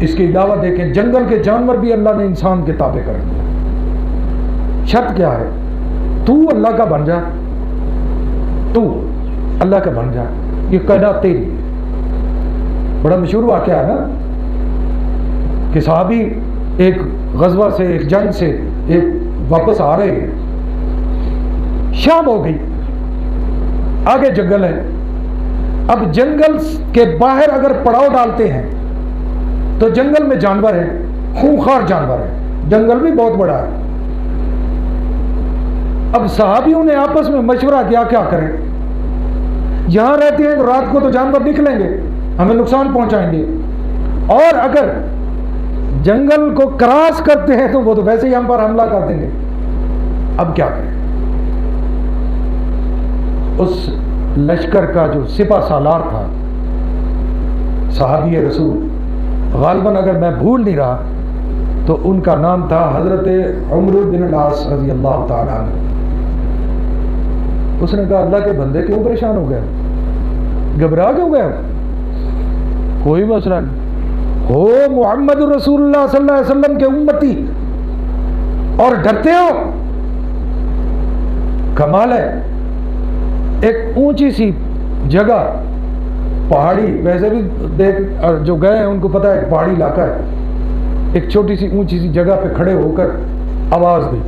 اس کے علاوہ دیکھیں جنگل کے جانور بھی اللہ نے انسان کے تابع کر دیا. شرط کیا ہے؟ تو اللہ کا بن جا، تو اللہ کا بن جا، یہ کائنات تیری ہے. بڑا مشہور واقعہ ہے نا کہ صحابی ایک غزوہ سے، ایک جنگ سے ایک واپس آ رہے ہیں، شام ہو گئی، آگے جنگل ہے. اب جنگل کے باہر اگر پڑاؤ ڈالتے ہیں تو جنگل میں جانور ہیں، خونخوار جانور ہیں، جنگل بھی بہت بڑا ہے. اب صحابیوں نے آپس میں مشورہ کیا کیا کریں. یہاں رہتے ہیں تو رات کو تو جانور نکلیں گے، ہمیں نقصان پہنچائیں گے، اور اگر جنگل کو کراس کرتے ہیں تو وہ تو ویسے ہی ہم پر حملہ کر دیں گے. اب کیا کریں؟ اس لشکر کا جو سپہ سالار تھا صحابی رسول، غالباً اگر میں بھول نہیں رہا تو ان کا نام تھا حضرت عمرو بن العاص رضی اللہ تعالیٰ عنہ. اس نے کہا اللہ کے بندے کیوں پریشان ہو گئے، گھبرا کیوں گئے؟ کوئی مسئلہ نہیں، ہو محمد رسول اللہ صلی اللہ علیہ وسلم کے امتی اور ڈرتے ہو، کمال ہے. ایک اونچی سی جگہ پہاڑی، ویسے بھی دیکھ جو گئے ہیں ان کو پتہ ہے پہاڑی علاقہ ہے، ایک چھوٹی سی اونچی سی جگہ پہ کھڑے ہو کر آواز دی،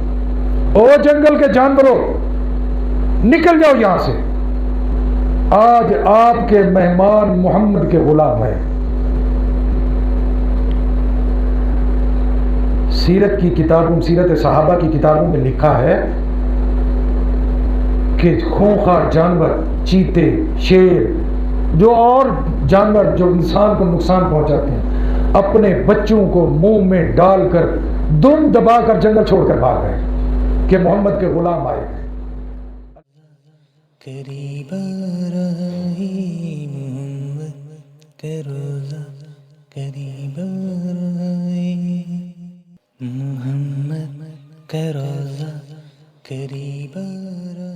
او جنگل کے جانوروں نکل جاؤ یہاں سے، آج آپ کے مہمان محمد کے غلام ہیں. سیرت کی کتابوں، سیرت صحابہ کی کتابوں میں لکھا ہے کہ خونخوار جانور، چیتے، شیر، جو اور جانور جو انسان کو نقصان پہنچاتے ہیں، اپنے بچوں کو منہ میں ڈال کر دم دبا کر جنگل چھوڑ کر بھاگ گئے کہ محمد کے غلام آئے. قریب رہی محمد کا روزہ، قریب رہی محمد کا روزہ، قریب رہی.